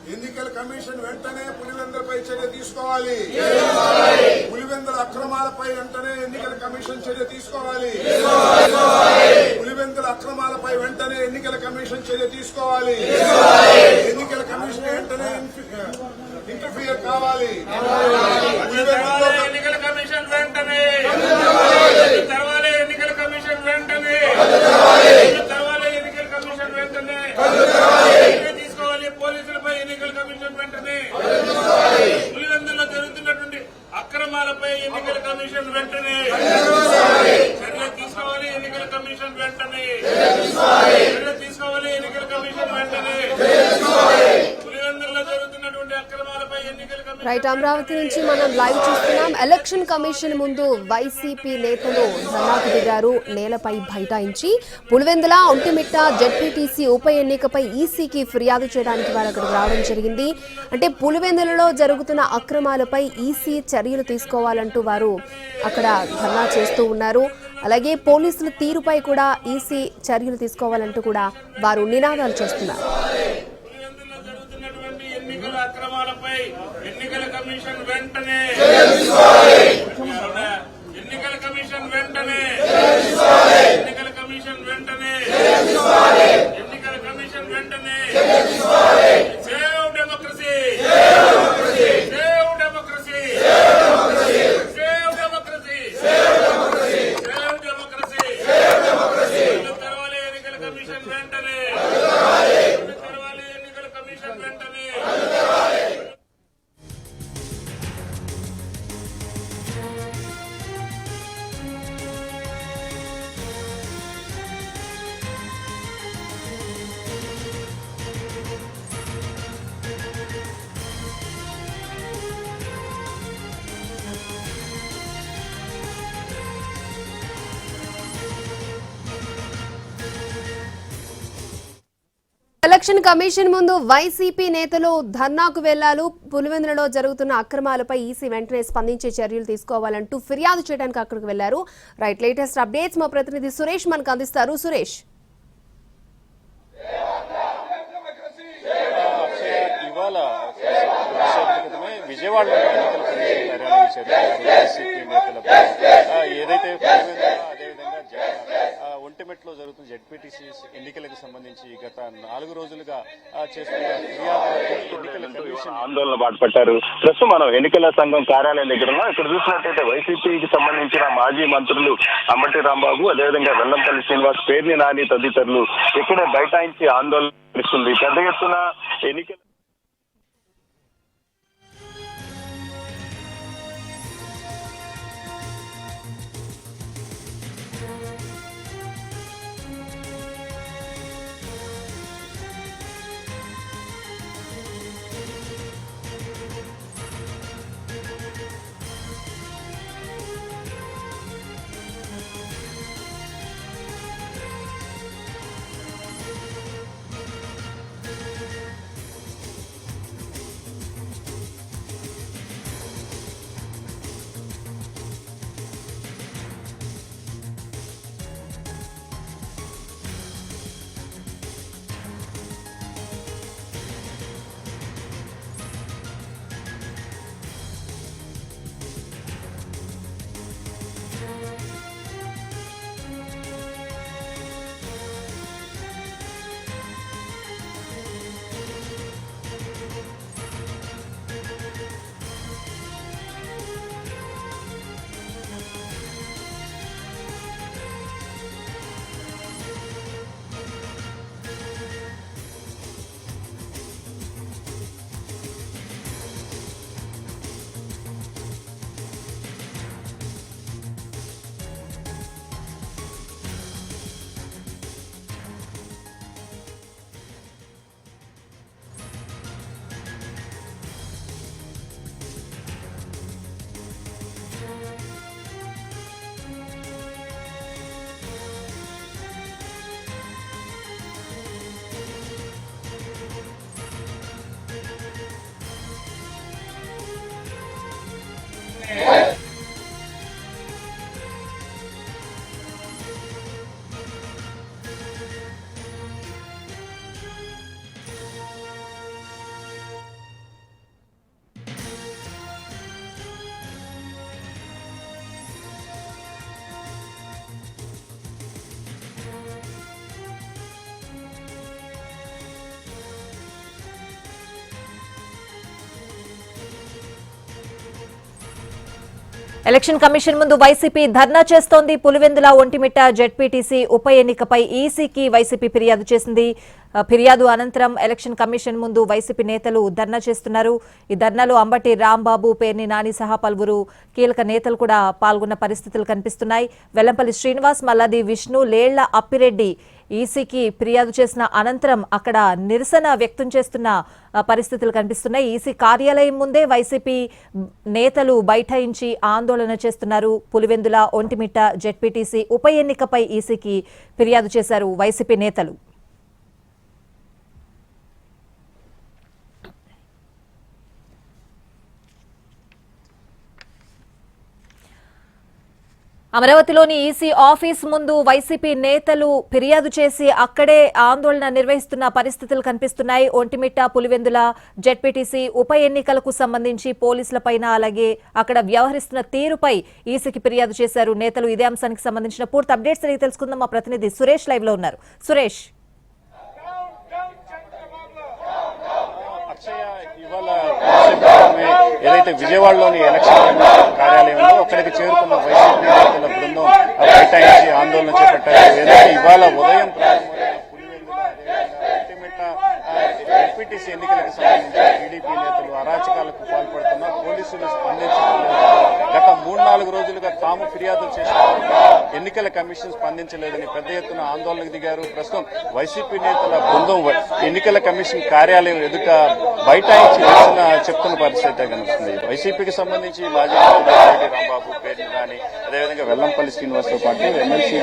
ఎన్నికల కమిషన్ వెంటనే పులివెందులపై చర్య తీసుకోవాలి. పులివెందుల అక్రమాలపై వెంటనే ఎన్నికల కమిషన్ చర్య తీసుకోవాలి. పులివెందుల అక్రమాలపై వెంటనే ఎన్నికల కమిషన్ చర్య తీసుకోవాలి. ఎన్నికల కమిషన్ వెంటనే ఇంటర్ఫియర్ కావాలి. ఎన్నికల కమిషన్ వెంటనే తెరవాలి. ఎన్నికల కమిషన్ వెంటనే తెరవాలి. ఎన్నికల కమిషన్ వెంటనే తీసుకోవాలి. పోలీసులపై ఎన్నికల కమిషన్ వెంటనే పులివెందులో జరుగుతున్నటువంటి అక్రమాలపై ఎన్నికల కమిషన్ వెంటనే చర్య తీసుకోవాలి. ఎన్నికల కమిషన్ వెంటనే చర్య తీసుకోవాలి. ఎన్నికల కమిషన్ వెంటనే పులివెందులో జరుగుతున్నటువంటి అక్రమాలపై ఎన్నికల కమిషన్. రైట్, అమరావతి నుంచి మనం లైవ్ చూస్తున్నాం. ఎలక్షన్ కమిషన్ ముందు వైసీపీ నేతలు ధర్నాకు దిగారు. నేలపై బైఠాయించి పులివెందుల, ఒంటిమిట్ట జెడ్పీటీసీ ఉప ఎన్నికపై ఈసీకి ఫిర్యాదు చేయడానికి వారు అక్కడికి రావడం జరిగింది. అంటే పులివెందులలో జరుగుతున్న అక్రమాలపై ఈసీ చర్యలు తీసుకోవాలంటూ వారు అక్కడ ధర్నా చేస్తూ ఉన్నారు. అలాగే పోలీసుల తీరుపై కూడా ఈసీ చర్యలు తీసుకోవాలంటూ కూడా వారు నినాదాలు చేస్తున్నారు. ఎన్నికల అక్రమాలపై ఎన్నికల కమిషన్ వెంటనే ఎన్నికల కమిషన్ వెంటనే ఎన్నికల కమిషన్ వెంటనే ఎన్నికల కమిషన్ వెంటనే save democracy save democracy save democracy save democracy తెరవాలి. ఎన్నికల కమిషన్ వెంటనే తెరవాలి. ఎన్నికల కమిషన్ వెంటనే. ఎలక్షన్ కమిషన్ ముందు వైసీపీ నేతలు ధర్నాకు వెళ్లారు. పులివెందులలో జరుగుతున్న అక్రమాలపై ఈసీ వెంటనే స్పందించే చర్యలు తీసుకోవాలంటూ ఫిర్యాదు చేయడానికి అక్కడికి వెళ్లారు. రైట్, లేటెస్ట్ అప్డేట్స్ మా ప్రతినిధి సురేష్ మనకు అందిస్తారు. సురేష్, ఇవాళ విజయవాడలో ఎన్నికల కమిషన్ కార్యాలయం ఏదైతే అదేవిధంగా ఒంటిమిట్టలో జరుగుతున్న జెడ్పీటీసీ ఎన్నికలకు సంబంధించి గత 4 రోజులుగా చేస్తున్న ఎన్నికల కమిషన్ ఆందోళన బాటపట్టారు. ప్రస్తుతం మనం ఎన్నికల సంఘం కార్యాలయం దగ్గర ఉన్నాం. ఇక్కడ చూసినట్టయితే వైసీపీకి సంబంధించిన మాజీ మంత్రులు అంబటి రాంబాబు, అదేవిధంగా వెల్లంపల్లి శ్రీనివాస్, పేర్ని నాని తదితరులు ఇక్కడే బైఠాయించి ఆందోళన చేస్తుంది. పెద్ద ఎత్తున ఎన్నికల ఎలక్షన్ కమిషన్ ముందు వైసీపీ ధర్నా చేస్తోంది. పులివెందుల ఒంటిమిట్ట జెడ్పీటీసీ ఉప ఎన్నికపై ఈసీకి వైసీపీ ఫిర్యాదు చేసింది. ఫిర్యాదు అనంతరం ఎలక్షన్ కమిషన్ ముందు వైసీపీ నేతలు ధర్నా చేస్తున్నారు. ఈ ధర్నాలో అంబటి రాంబాబు, పేర్ని నాని సహా పలువురు కీలక నేతలు కూడా పాల్గొన్న పరిస్థితులు కనిపిస్తున్నాయి. వెల్లంపల్లి శ్రీనివాస్, మల్లాది విష్ణు, లేళ్ల అప్పిరెడ్డి ఈసీకి ఫిర్యాదు చేసిన అనంతరం అక్కడ నిరసన వ్యక్తం చేస్తున్న పరిస్థితులు కనిపిస్తున్నాయి. ఈసీ కార్యాలయం ముందే వైసీపీ నేతలు బైఠాయించి ఆందోళన చేస్తున్నారు. పులివెందుల ఒంటిమిట్ట జెడ్పీటీసీ ఉప ఎన్నికపై ఈసీకి ఫిర్యాదు చేశారు వైసీపీ నేతలు. అమరావతిలోని ఈసీ ఆఫీస్ ముందు వైసీపీ నేతలు ఫిర్యాదు చేసి అక్కడే ఆందోళన నిర్వహిస్తున్న పరిస్థితులు కనిపిస్తున్నాయి. ఒంటిమిట్ట, పులివెందుల జెడ్పీటీసీ ఉప ఎన్నికలకు సంబంధించి పోలీసులపైన, అలాగే అక్కడ వ్యవహరిస్తున్న తీరుపై ఈసీకి ఫిర్యాదు చేశారు నేతలు. ఇదే అంశానికి సంబంధించిన పూర్తి అప్డేట్స్ అడిగి తెలుసుకుందాం. మా ప్రతినిధి సురేష్ లైవ్ లో ఉన్నారు. సురేష్, ఇవాళ ఏదైతే విజయవాడలోని ఎలక్షన్ కార్యాలయంలో అక్కడికి చేరుకున్న వైసీపీ నేతల బృందం బైఠాయించి ఆందోళన చేపట్టారు. ఏదైతే ఇవాళ ఉదయం జెడ్పీటీసీ ఎన్నికలకు సంబంధించి టీడీపీ నేతలు అరాచకాలకు పాల్పడుతున్నా పోలీసులు స్పందించడం గత 3-4 రోజులుగా తాము ఫిర్యాదులు చేసిన ఎన్నికల కమిషన్ స్పందించలేదని పెద్ద ఎత్తున ఆందోళనకు దిగారు. ప్రస్తుతం వైసీపీ నేతల బృందం ఎన్నికల కమిషన్ కార్యాలయం ఎదుట బైఠాయించి చెప్తున్న పరిస్థితి కనిపిస్తుంది. వైసీపీకి సంబంధించి మాజీ మంత్రి రాంబాబు, పేర్ని నాని, అదేవిధంగా వెల్లంపల్లి శ్రీనివాస్తో పాటు ఎమ్మెల్సీ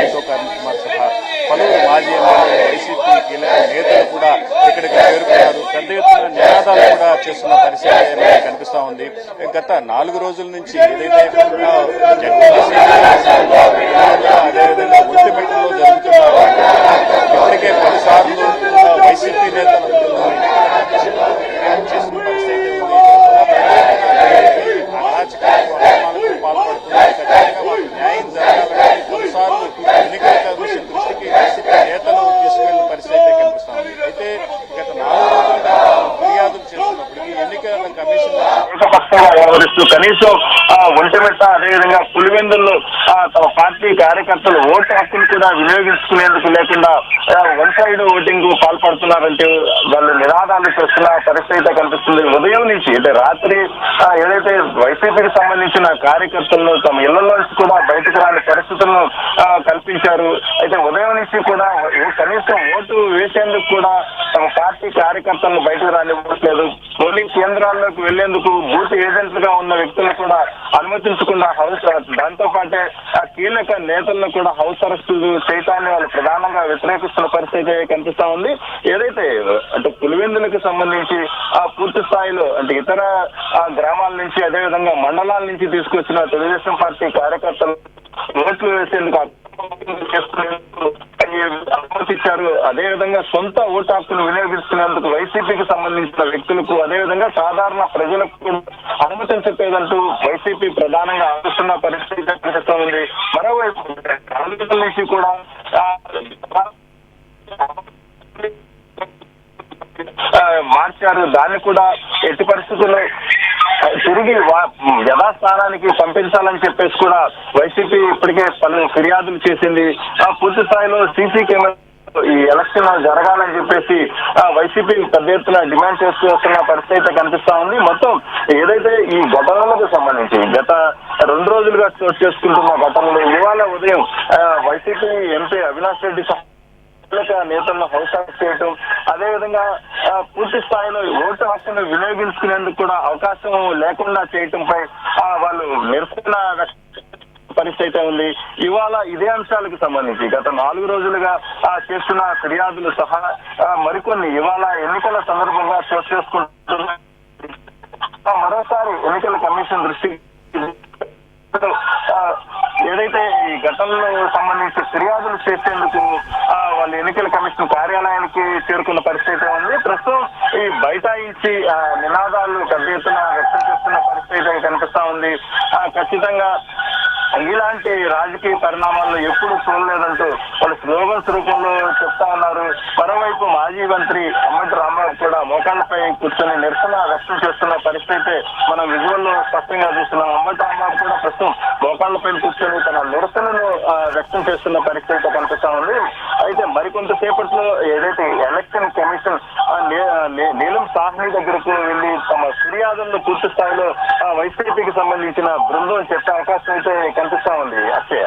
అశోక్ కుమార్ సహా పలువురు మాజీ ఎమ్మెల్యే, వైసీపీ కీలక నేతలు కూడా ఇక్కడికి చేరుకున్నారు. పెద్ద ఎత్తున నినాదాలు కూడా చేస్తున్న పరిస్థితి కనిపిస్తా ఉంది. గత 4 రోజుల నుంచి ఏదైతే అదేవిధంగా ఒంటిమిట్టలో జరుగుతున్నారు, ఇప్పటికే పలుసార్లు వైసీపీ నేతలు చేసిన పరిస్థితి ఉంది. అరాచకాలకు, అక్రమాలకు పాల్పడుతున్నారు. ఖచ్చితంగా మాకు న్యాయం జరగాలని పలుసార్లు ఎన్నికల కమిషన్ దృష్టికి వైసీపీ నేతలు తీసుకెళ్లిన పరిస్థితి కనిపిస్తా ఉంది. అయితే గత 4 రోజులుగా ఫిర్యాదులు చేస్తున్నప్పటికీ ఎన్నికల కమిషన్ ఏకపక్షంగా వ్యవహరిస్తూ కనీసం ఒంటిమిట్ట అదేవిధంగా పులివెందుల్లో తమ పార్టీ కార్యకర్తలు ఓటు హక్కును కూడా వినియోగించుకునేందుకు లేకుండా వన్ సైడ్ ఓటింగ్ పాల్పడుతున్నారంటే వాళ్ళు నినాదాలు చేస్తున్న పరిస్థితి కనిపిస్తుంది. ఉదయం నుంచి అంటే రాత్రి ఏదైతే వైసీపీకి సంబంధించిన కార్యకర్తలను తమ ఇళ్లలోంచి కూడా బయటకు రాని పరిస్థితులను కల్పించారు. అయితే ఉదయం నుంచి కూడా కనీసం ఓటు వేసేందుకు కూడా తమ పార్టీ కార్యకర్తలను బయటకు రానివ్వట్లేదు. పోలింగ్ కేంద్రాల్లోకి వెళ్లేందుకు బూత్ ఏజెంట్లుగా ఉన్న వ్యక్తులను కూడా అనుమతించకుండా దాంతో పాటే కీలక నేతలను కూడా హౌస్ అరెస్టులు చేయటాన్ని వాళ్ళు ప్రధానంగా వ్యతిరేకిస్తున్న పరిస్థితి కనిపిస్తా ఉంది. ఏదైతే అంటే పులివెందులకు సంబంధించి పూర్తి స్థాయిలో అంటే ఇతర గ్రామాల నుంచి అదేవిధంగా మండలాల నుంచి తీసుకొచ్చిన తెలుగుదేశం పార్టీ కార్యకర్తలు ఓట్లు వేసేందుకు అనుమతించారు. అదేవిధంగా సొంత ఓటు హక్కును వినియోగిస్తున్నందుకు వైసీపీకి సంబంధించిన వ్యక్తులకు అదేవిధంగా సాధారణ ప్రజలకు కూడా అనుమతించలేదంటూ వైసీపీ ప్రధానంగా ఆలోచిస్తున్న పరిస్థితి కనిపిస్తూ ఉంది. మరోవైపు రాజకీయాల నుంచి కూడా మార్చారు. దాన్ని కూడా ఎట్టి పరిస్థితుల్లో తిరిగి యథాస్థానానికి పంపించాలని చెప్పేసి కూడా వైసీపీ ఇప్పటికే పలు ఫిర్యాదులు చేసింది. పూర్తి స్థాయిలో సీసీ కెమెరా ఈ ఎలక్షన్ జరగాలని చెప్పేసి వైసీపీ పెద్ద ఎత్తున డిమాండ్ చేస్తూ వస్తున్న పరిస్థితి కనిపిస్తా ఉంది. మొత్తం ఏదైతే ఈ ఘటనలకు సంబంధించి గత 2 రోజులుగా చోటు చేసుకుంటున్న ఘటనలు ఇవాళ ఉదయం వైసీపీ ఎంపీ అవినాష్ రెడ్డి నేతలను హౌస్ అరెస్ట్ చేయటం, అదేవిధంగా పూర్తి స్థాయిలో ఓటు హక్కును వినియోగించుకునేందుకు కూడా అవకాశం లేకుండా చేయటంపై వాళ్ళు నిరసన పరిస్థితి ఉంది. ఇవాళ ఇదే అంశాలకు సంబంధించి గత 4 రోజులుగా చేస్తున్న ఫిర్యాదులు సహా మరికొన్ని ఇవాళ ఎన్నికల సందర్భంగా చోటు చేసుకుంటున్న మరోసారి ఎన్నికల కమిషన్ దృష్టికి ఏదైతే ఈ ఘటనలకు సంబంధించి ఫిర్యాదులు చేసేందుకు వాళ్ళు ఎన్నికల కమిషన్ కార్యాలయానికి చేరుకున్న పరిస్థితి ఉంది. ప్రస్తుతం ఈ బైఠాయించి నినాదాలు పెద్ద ఎత్తున వ్యక్తం చేస్తున్న పరిస్థితి కనిపిస్తా ఉంది. ఖచ్చితంగా ఇలాంటి రాజకీయ పరిణామాల్లో ఎప్పుడు చూడలేదంటూ వాళ్ళు స్లోగన్స్ రూపంలో చెప్తా ఉన్నారు. మరోవైపు మాజీ మంత్రి అంబటి రాంబాబు కూడా మోకాళ్ళపై కూర్చొని నిరసన వ్యక్తం చేస్తున్న పరిస్థితి మనం విజువల్ లో స్పష్టంగా చూస్తున్నాం. అంబటి రాంబాబు కూడా ప్రస్తుతం మోకాళ్ళపై కూర్చొని తన నిరసనను వ్యక్తం చేస్తున్న పరిస్థితి కనిపిస్తా ఉంది. అయితే మరికొంతసేపట్లో ఏదైతే ఎలక్షన్ కమిషన్ నీలం సాహ్ని దగ్గరకు వెళ్లి తమ ఫిర్యాదులను పూర్తి స్థాయిలో వైసీపీకి సంబంధించిన బృందం చెప్పే అవకాశం అయితే కనిపిస్తా ఉంది. అక్షయ.